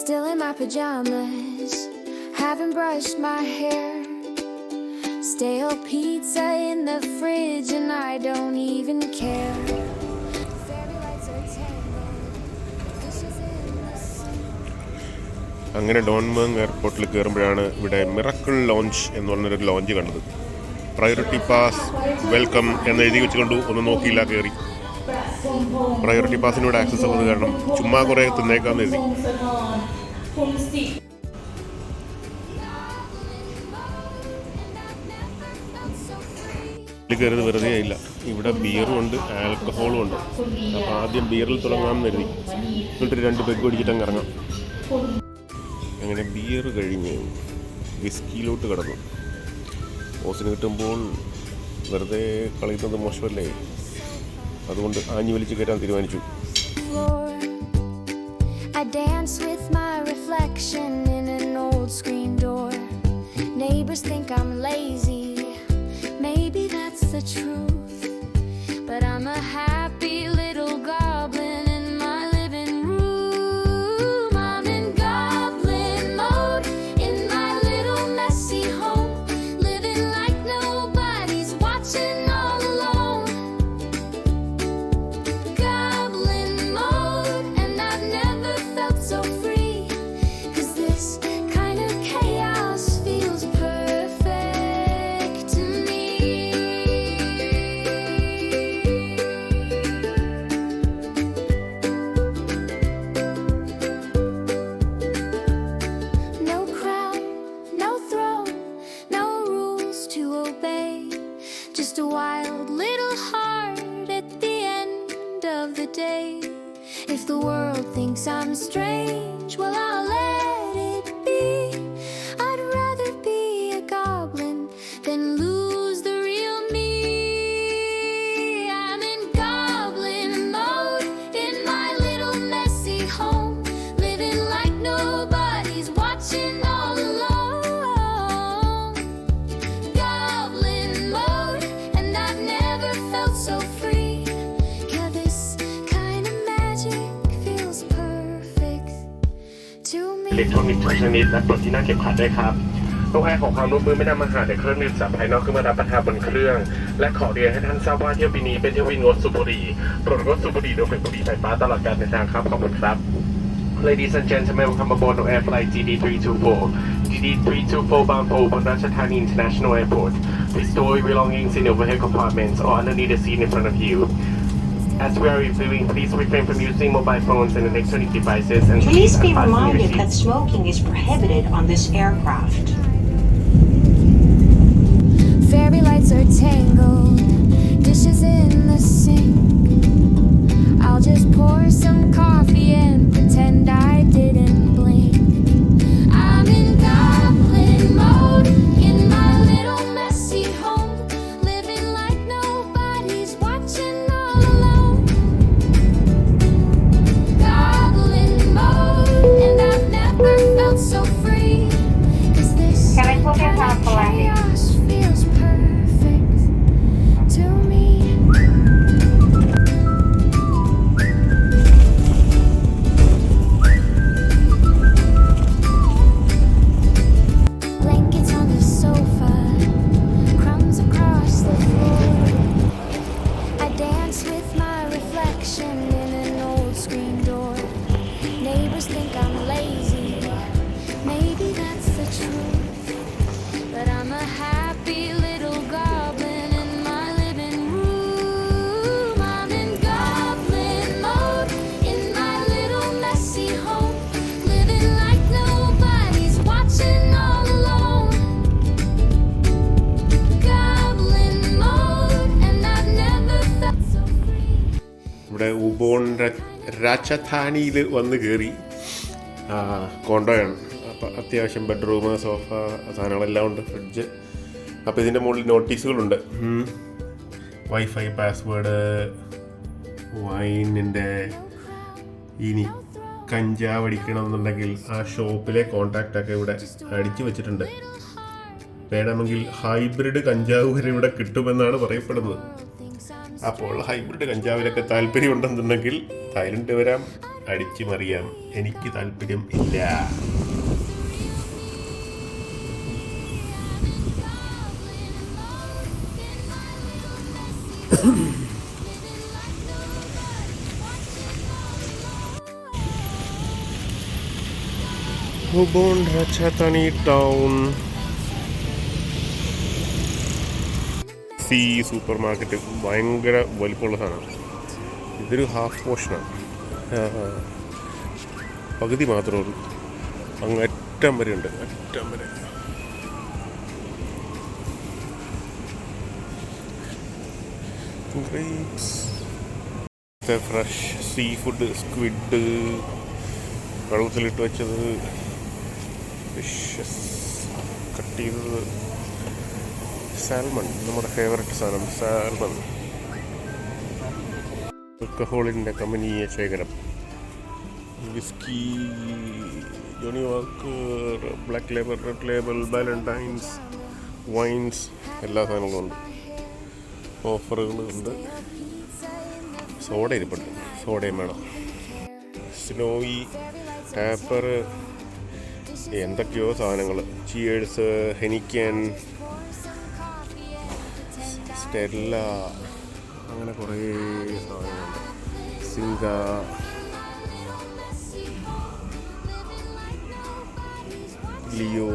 still in my pajamas, haven't brushed my hair. Stale pizza in the fridge and I don't even care. Fairy lights are tangled, dishes in the sink. അങ്ങനെ ഡോൺമേങ് എയർപോർട്ടിൽ കയറുമ്പോഴാണ് ഇവിടെ miracle launch എന്ന് പറഞ്ഞൊരു launch കണ്ടത്. Priority pass welcome എന്ന് എഴുതി വെച്ച് കണ്ടു, ഒന്നും നോക്കിയില്ല, കയറി. പ്രയോറിറ്റി പാസിനൂടെ ആക്സസ് ഉള്ളത് കാരണം ചുമ്മാ കുറേ തിന്നേക്കാന്ന് എഴുതി. കയറിയത് വെറുതെ ആയില്ല, ഇവിടെ ബിയറും ഉണ്ട് ആൽക്കഹോളും ഉണ്ട്. അപ്പോൾ ആദ്യം ബിയറിൽ തുടങ്ങാമെന്ന് കരുതി, എന്നിട്ട് 2 പെഗ് പിടിച്ചിട്ടങ്ങ് ഇറങ്ങാം. അങ്ങനെ ബിയർ കഴിഞ്ഞ് വിസ്കിയിലോട്ട് കിടന്നു. ഓസിന് കിട്ടുമ്പോൾ വെറുതെ കളയുന്നത് മോശമല്ലേ, അതുകൊണ്ട് ആഞ്ഞു വലിച്ച് കയറാൻ തീരുമാനിച്ചു. I dance with my reflection in an old screen door. Neighbors think I'm lazy, maybe that's the truth, but I'm a happy little goblin in my living room. I'm in goblin mode in my little messy home, living like nobody's watching all alone. Goblin mode, and I've never felt so free, 'cause this kind of chaos feels perfect to me. No crown, no throne, no rules to obey, just a wild little heart at the end of the day. If the world thinks I'm strange, well, I'll let it be. I'd rather be a goblin than lose the real me. I'm in goblin mode in my little messy home, living like nobody's watching all alone. Goblin mode, and I've never felt so free. Yeah, this kind of magic feels perfect to อิเล็กทรอนิกส์ทุกชนิดและปลดที่หน้าเก็บขัดด้วยครับต้องให้ของความร่วมมือไม่นำอาหารในเครื่องดื่มจากภายนอกขึ้นมารับประทานบนเครื่องและขอเรียนให้ท่านทราบว่าเที่ยวบินนี้เป็นเที่ยวบินงดสูบบุหรี่โปรดงดสูบบุหรี่โดยเป็นบุหรี่ไฟฟ้าตลอดการเดินทางครับขอบคุณครับ Ladies and gentlemen, welcome aboard on Air Flight GD324. GD324 bound for Ubon Ratchathani International Airport. Please store your belongings in overhead compartments or underneath the seat in front of you. As we are reviewing, please refrain from using mobile phones and electronic devices and Please be fasten your reminded seats. that smoking is prohibited on this aircraft. Fairy lights are tangled, dishes in the sink. I'll just pour some coffee and pretend I didn't blink. I'm in goblin mode in my little messy home, living like nobody's watching all alone. Goblin mode, and I've never felt so free, 'cause this kind of chaos feels perfect to me. Blankets on the sofa, crumbs across the floor. I dance with my reflection in an old screen door. Neighbors think I'm lazy, maybe that's the truth, but I'm a happy little goblin in my living room. I'm in goblin mode in my little messy home, living like nobody's watching all alone. Goblin mode, and I've never felt so free. ഇവിടെ ഉബോൺ രാജധാനിയിൽ വന്ന് കയറി. കോണ്ടോയാണ്, അപ്പോൾ അത്യാവശ്യം bedroom, sofa, സാധനങ്ങളെല്ലാം ഉണ്ട്, fridge. അപ്പോൾ ഇതിൻ്റെ മുകളിൽ നോട്ടീസുകളുണ്ട്. വൈഫൈ പാസ്വേഡ്, വൈനിൻ്റെ, ഇനി കഞ്ചാവ് അടിക്കണമെന്നുണ്ടെങ്കിൽ ആ ഷോപ്പിലെ കോൺടാക്റ്റൊക്കെ ഇവിടെ അടിച്ചു വെച്ചിട്ടുണ്ട്. വേണമെങ്കിൽ ഹൈബ്രിഡ് കഞ്ചാവ് വരെ ഇവിടെ കിട്ടുമെന്നാണ് പറയപ്പെടുന്നത്. അപ്പോൾ ഹൈബ്രിഡ് കഞ്ചാവിലൊക്കെ താല്പര്യമുണ്ടെന്നുണ്ടെങ്കിൽ തായ്ലൻഡ് വരാം, അടിച്ചു മറിയാം, എനിക്ക് താല്പര്യം ഇല്ല. Ubon Ratchathani town. C supermarket ഭയങ്കര വലിപ്പമുള്ള സാധനമാണ്. ഇതൊരു ഹാഫ് പോർഷനാണ്, പകുതി മാത്രമേ ഉള്ളൂ. അങ്ങ് അറ്റം വരെ ഉണ്ട്, അറ്റം വരെ. ഫ്രഷ് സീ ഫുഡ്, സ്ക്വിഡ്, വെള്ളത്തിലിട്ട് വെച്ചത്, ഫിഷസ് കട്ട് ചെയ്തത്, സാൽമൺ, നമ്മുടെ ഫേവററ്റ് സാധനം സാൽമൺ. ആൽക്കഹോളിൻ്റെ കമ്പനിയെ ശേഖരം, whisky, Johnnie Walker, black label, red label, Valentine's, wines, എല്ലാ സാധനങ്ങളും ഉണ്ട്. ഓഫറുകളുണ്ട്. സോഡ ഇരിപ്പുണ്ട്, സോഡയും വേണം. സ്നോയി, ഹാപ്പർ, എന്തൊക്കെയോ സാധനങ്ങൾ, ചിയേഴ്സ്, ഹെനിക്കൻ, സ്റ്റെല്ല, അങ്ങനെ കുറേ സാധനങ്ങളുണ്ട്. സിംഗ, ലിയോ,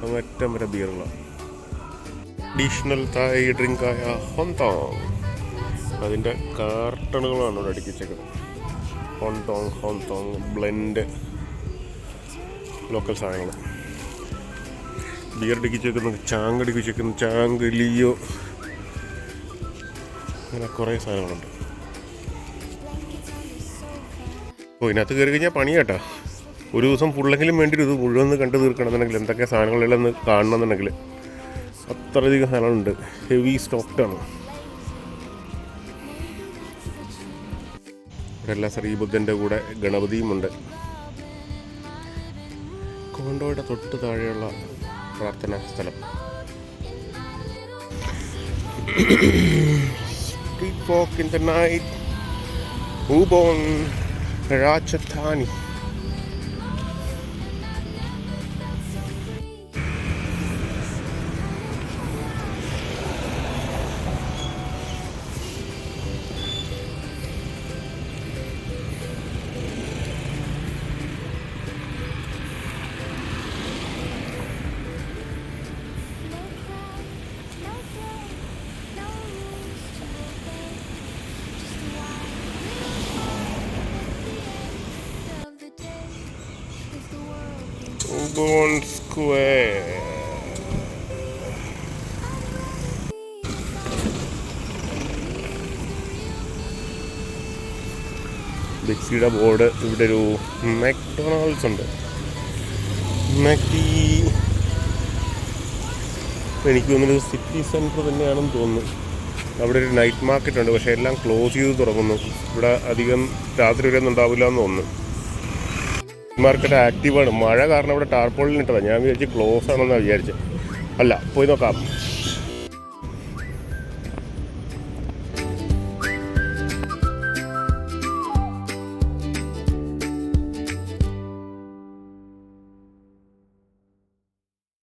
അങ്ങറ്റം വരെ ബിയറുകളാണ്. അഡീഷണൽ തായ് ഡ്രിങ്കായ ഹോന്തോങ്, അതിൻ്റെ കാർട്ടണുകളാണ് ഇവിടെ അടുക്കിച്ചേക്കുന്നത്. ഹോന്തോങ് ബ്ലെൻഡ്, ലോക്കൽ സാധനങ്ങൾ. ബിയർ അടുക്കി വെക്കുന്ന, ചാങ്ക് അടുക്കി വെക്കുന്ന, ചാങ്ക്, ലിയോ, അങ്ങനെ കുറേ സാധനങ്ങളുണ്ട്. അപ്പോൾ ഇതിനകത്ത് കയറി കഴിഞ്ഞാൽ പണിയാട്ടാ. ഒരു ദിവസം ഫുള്ളെങ്കിലും വേണ്ടി ഇത് മുഴുവൻ കണ്ടു തീർക്കണമെന്നുണ്ടെങ്കിൽ, എന്തൊക്കെ സാധനങ്ങളെല്ലാം കാണണമെന്നുണ്ടെങ്കിൽ അത്രയധികം സാധനങ്ങളുണ്ട്. ഹെവി സ്റ്റോക്ക്ഡാണ്. ഇവിടെ എല്ലാ ശ്രീബുദ്ധൻ്റെ കൂടെ ഗണപതിയുമുണ്ട്. കോണ്ടോയുടെ തൊട്ട് താഴെയുള്ള പ്രാർത്ഥനാ സ്ഥലം. Street walk in the night, Ubon Ratchathani. Ubon Square. ബിക്സിയുടെ ബോർഡ്. ഇവിടെ ഒരു മാക്ഡൊണാൾഡ്സ് ഉണ്ട്. മാക്ഡി എനിക്ക് തോന്നുന്നത് സിറ്റി സെൻറ്റർ തന്നെയാണെന്ന് തോന്നുന്നു. അവിടെ ഒരു നൈറ്റ് മാർക്കറ്റ് ഉണ്ട്, പക്ഷേ എല്ലാം ക്ലോസ് ചെയ്ത് തുടങ്ങുന്നു. ഇവിടെ അധികം രാത്രി വരെ ഒന്നും ഉണ്ടാവില്ല എന്ന് തോന്നുന്നു. മാർക്കറ്റ് ആക്റ്റീവാണ്. മഴ കാരണം ഇവിടെ ടാർപോളിനിട്ടതാണ്. ഞാൻ വിചാരിച്ച് ക്ലോസ് ആണെന്നാണ് വിചാരിച്ചത്. അല്ല, പോയി നോക്കാം.